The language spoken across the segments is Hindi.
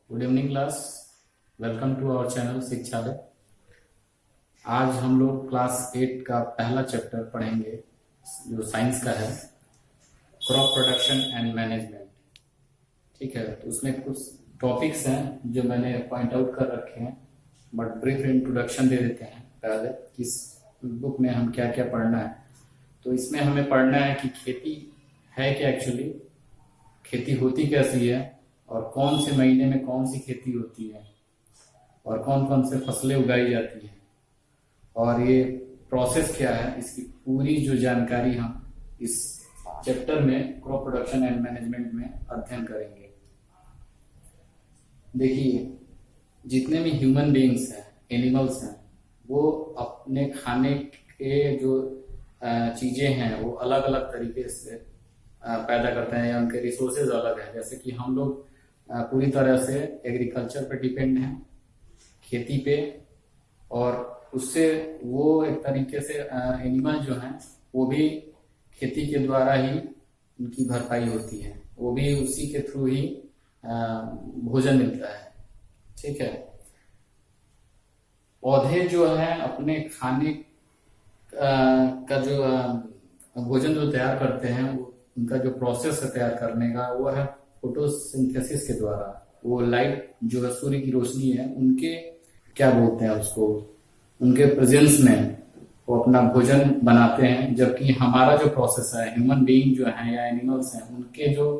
Good evening class. Welcome to our channel Shikshalaya. आज हम लोग क्लास 8 का पहला चैप्टर पढ़ेंगे जो साइंस का है, क्रॉप प्रोडक्शन एंड मैनेजमेंट। ठीक है, तो उसमें कुछ टॉपिक्स हैं जो मैंने पॉइंट आउट कर रखे हैं, बट ब्रीफ इंट्रोडक्शन दे देते हैं पहले किस बुक में हम क्या क्या पढ़ना है। तो इसमें हमें पढ़ना है कि खेती है क्या, एक्चुअली खेती होती कैसी है, और कौन से महीने में कौन सी खेती होती है, और कौन कौन से फसलें उगाई जाती है, और ये प्रोसेस क्या है, इसकी पूरी जो जानकारी हम इस चैप्टर में क्रॉप प्रोडक्शन एंड मैनेजमेंट में अध्ययन करेंगे। देखिए, जितने भी ह्यूमन बीइंग्स हैं, एनिमल्स हैं, वो अपने खाने के जो चीजें हैं वो अलग अलग तरीके से पैदा करते हैं, या उनके रिसोर्सेज अलग है। जैसे कि हम लोग पूरी तरह से एग्रीकल्चर पे डिपेंड हैं, खेती पे, और उससे वो एक तरीके से एनिमल जो हैं वो भी खेती के द्वारा ही उनकी भरपाई होती है, वो भी उसी के थ्रू ही भोजन मिलता है। ठीक है, पौधे जो हैं अपने खाने का जो भोजन जो तैयार करते हैं, उनका जो प्रोसेस है तैयार करने का, वो है फोटोसिंथेसिस के द्वारा। वो लाइट जो है, सूर्य की रोशनी है, उनके क्या बोलते हैं उसको, उनके प्रेजेंस में वो अपना भोजन बनाते हैं। जबकि हमारा जो प्रोसेस है, ह्यूमन बीइंग जो है या एनिमल्स हैं, उनके जो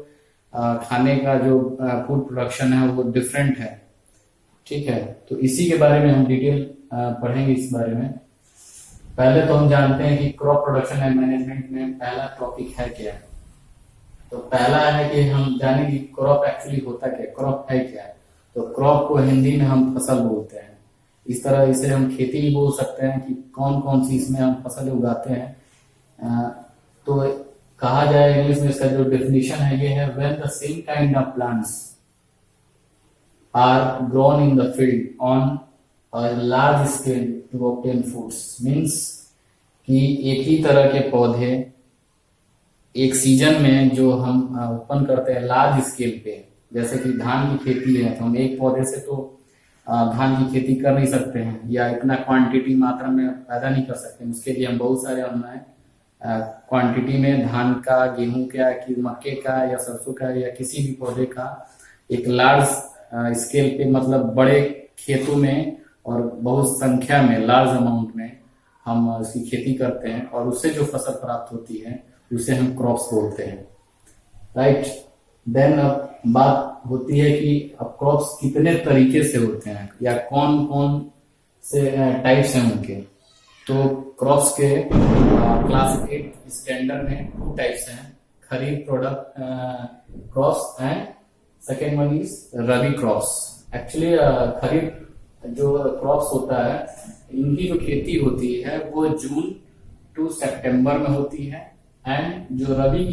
खाने का जो फूड प्रोडक्शन है वो डिफरेंट है। ठीक है, तो इसी के बारे में हम डिटेल पढ़ेंगे इस बारे में। पहले तो हम जानते हैं कि क्रॉप प्रोडक्शन एंड मैनेजमेंट में पहला टॉपिक है क्या। तो पहला है कि हम जाने कि क्रॉप एक्चुअली होता क्या, क्रॉप है क्या। तो क्रॉप को हिंदी में हम फसल बोलते हैं। इस तरह इसे हम खेती भी बोल सकते हैं कि कौन कौन सी इसमें हम फसलें उगाते हैं। तो कहा जाए इंग्लिश में इसका जो डेफिनेशन है ये है, when the same kind of plants are grown in the field on a large scale to obtain foods. Means कि एक ही तरह के पौधे एक सीजन में जो हम उत्पन्न करते हैं लार्ज स्केल पे, जैसे कि धान की खेती है, तो हम एक पौधे से तो धान की खेती कर नहीं सकते हैं, या इतना क्वांटिटी मात्रा में पैदा नहीं कर सकते। उसके लिए हम बहुत सारे हमें क्वांटिटी में धान का, गेहूं का, कि मक्के का या सरसों का या किसी भी पौधे का एक लार्ज स्केल पे, मतलब बड़े खेतों में और बहुत संख्या में, लार्ज अमाउंट में हम उसकी खेती करते हैं, और उससे जो फसल प्राप्त होती है उसे हम क्रॉप्स बोलते हैं। राइट। देन अब बात होती है कि अब क्रॉप्स कितने तरीके से होते हैं, या कौन कौन से टाइप्स हैं उनके। तो क्रॉप्स के क्लासिफिकेट स्टैंडर्ड में 2 टाइप्स हैं, kharif product crops and second one is rabi crops. Actually kharif जो क्रॉप्स होता है, इनकी जो खेती होती है वो जून टू सितंबर में होती है, एंड जो रबी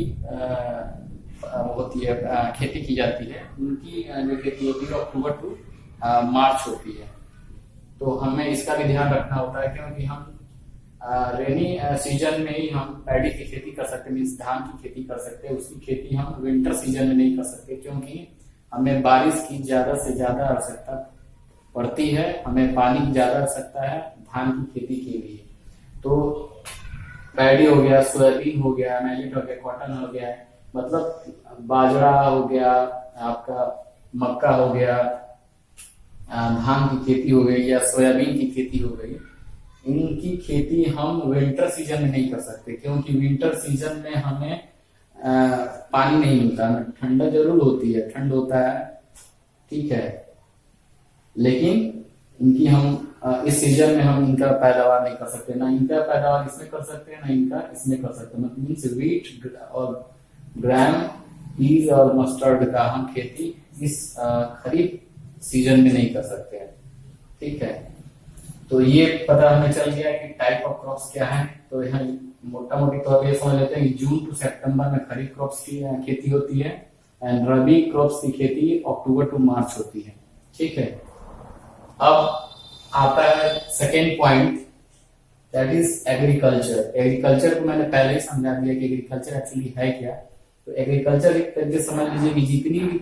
होती है, खेती की जाती है, उनकी जो खेती होती है अक्टूबर टू मार्च होती है। तो हमें इसका भी ध्यान रखना होता है, क्योंकि हम रेनी सीजन में ही हम पैडी की खेती कर सकते हैं, मीन्स धान की खेती कर सकते हैं। उसकी खेती हम विंटर सीजन में नहीं कर सकते, क्योंकि हमें बारिश की ज्यादा से ज्यादा आवश्यकता पड़ती है, हमें पानी की ज्यादा आवश्यकता है धान की खेती के लिए। तो पैडी हो गया, सोयाबीन हो गया, मिलेट हो गया, कॉटन हो गया, मतलब बाजरा हो गया, आपका मक्का हो गया, धान की खेती हो गई, या सोयाबीन की खेती हो गई, इनकी खेती हम विंटर सीजन में नहीं कर सकते, क्योंकि विंटर सीजन में हमें पानी नहीं मिलता। ठंडा जरूर होती है, ठंड होता है, ठीक है, लेकिन इनकी हम इस सीजन में हम इनका पैदावार नहीं कर सकते, ना इनका पैदावार इसमें कर सकते हैं, ना इनका इसमें कर सकते हैं। मतलब मीन्स वीट और ग्राम, पीज और मस्टर्ड का हम खेती इस खरीफ सीजन में नहीं कर सकते हैं। ठीक है, तो ये पता हमें चल गया कि टाइप ऑफ क्रॉप्स क्या है। तो यहाँ मोटा मोटी तौर पर समझ लेते हैं कि जून टू सितंबर में खरीफ क्रॉप्स की खेती होती है, एंड रबी क्रॉप्स की खेती अक्टूबर टू मार्च होती है। ठीक है, अब आता है second point, that is agriculture. Agriculture को मैंने पहले ही समझा दिया कि एग्रीकल्चर एक्चुअली है क्या। तो एग्रीकल्चर एक तरीके से समझ लीजिए कि जितनी भी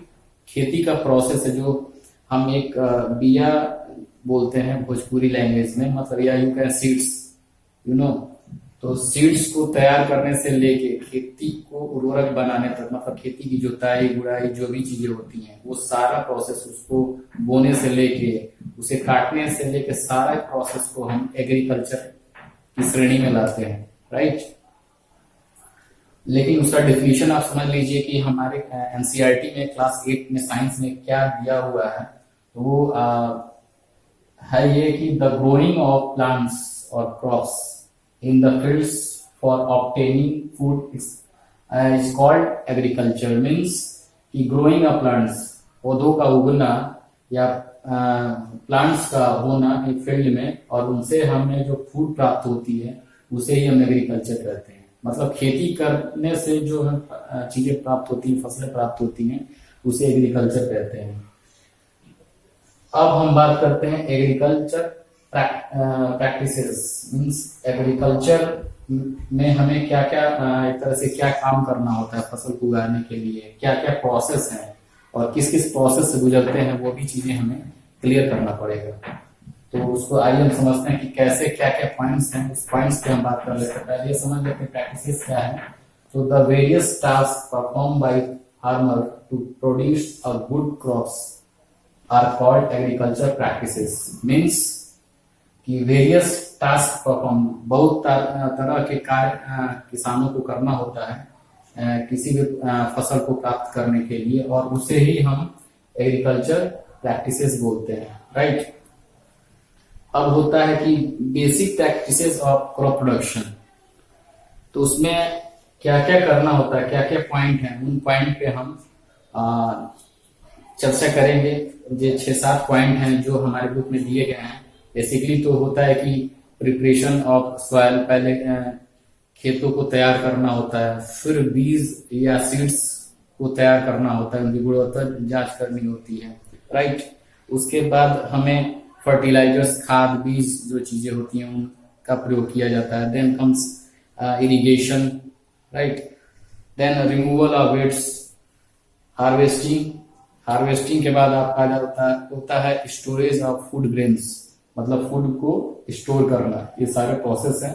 खेती का प्रोसेस है, जो हम एक बिया बोलते हैं भोजपुरी लैंग्वेज में, मतलब या you can seeds, you know. तो सीड्स को तैयार करने से लेके खेती को उर्वरक बनाने तक, मतलब खेती की जुताई गुड़ाई जो भी चीजें होती हैं वो सारा प्रोसेस, उसको बोने से लेके उसे काटने से लेके सारा प्रोसेस को हम एग्रीकल्चर की श्रेणी में लाते हैं, राइट। लेकिन उसका डिफिनीशन आप समझ लीजिए कि हमारे एनसीईआरटी में क्लास 8 में साइंस में क्या दिया हुआ है। तो वो है ये कि द ग्रोइंग ऑफ प्लांट्स और crops in the fields for obtaining food is called agriculture. Means कि ग्रोइंग ऑफ प्लांट्स, पौधों का उगना या प्लांट्स का होना एक फील्ड में, और उनसे हमें जो फूड प्राप्त होती है उसे ही हम एग्रीकल्चर कहते हैं। मतलब खेती करने से जो चीजें प्राप्त होती हैं, फसलें प्राप्त होती हैं, उसे एग्रीकल्चर कहते हैं। अब हम बात करते हैं एग्रीकल्चर प्रैक्टिसेस। मींस एग्रीकल्चर में हमें क्या क्या एक तरह से क्या काम करना होता है फसल को उगाने के लिए, क्या क्या प्रोसेस है और किस किस प्रोसेस से गुजरते हैं, वो भी चीजें हमें क्लियर करना पड़ेगा। तो उसको आइए हम समझते हैं कि कैसे क्या क्या पॉइंट्स हैं, उस पॉइंट्स पे हम बात कर लेते हैं। पहले ये समझ लेते हैं प्रैक्टिसेस क्या है। तो the various task perform by farmer to produce a good crops are called agriculture practices. Means कि वेरियस टास्क परफॉर्म, बहुत तरह के कार्य किसानों को करना होता है किसी भी फसल को प्राप्त करने के लिए, और उसे ही हम एग्रीकल्चर प्रैक्टिसेस बोलते हैं, राइट। अब होता है कि basic practices of crop production. तो उसमें क्या क्या करना होता है, क्या क्या पॉइंट हैं, उन पॉइंट पे हम चर्चा करेंगे। ये 6-7 पॉइंट हैं जो हमारे बुक में दिए गए हैं। बेसिकली तो होता है कि प्रिपरेशन ऑफ सॉइल, पहले खेतों को तैयार करना होता है, फिर बीज या सीड्स को तैयार करना होता है, उनकी गुणवत्ता जांच करनी होती है, राइट। उसके बाद हमें फर्टिलाइजर्स, खाद, बीज जो चीजें होती हैं उनका प्रयोग किया जाता है। Then comes irrigation, right. Then removal of weeds, harvesting के बाद आपका होता है स्टोरेज ऑफ फूड ग्रेन्स, मतलब फूड को स्टोर करना। ये सारे प्रोसेस है,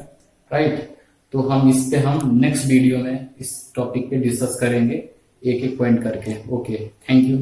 राइट। तो हम इस पे हम नेक्स्ट वीडियो में इस टॉपिक पे डिस्कस करेंगे एक एक पॉइंट करके। Okay, thank you.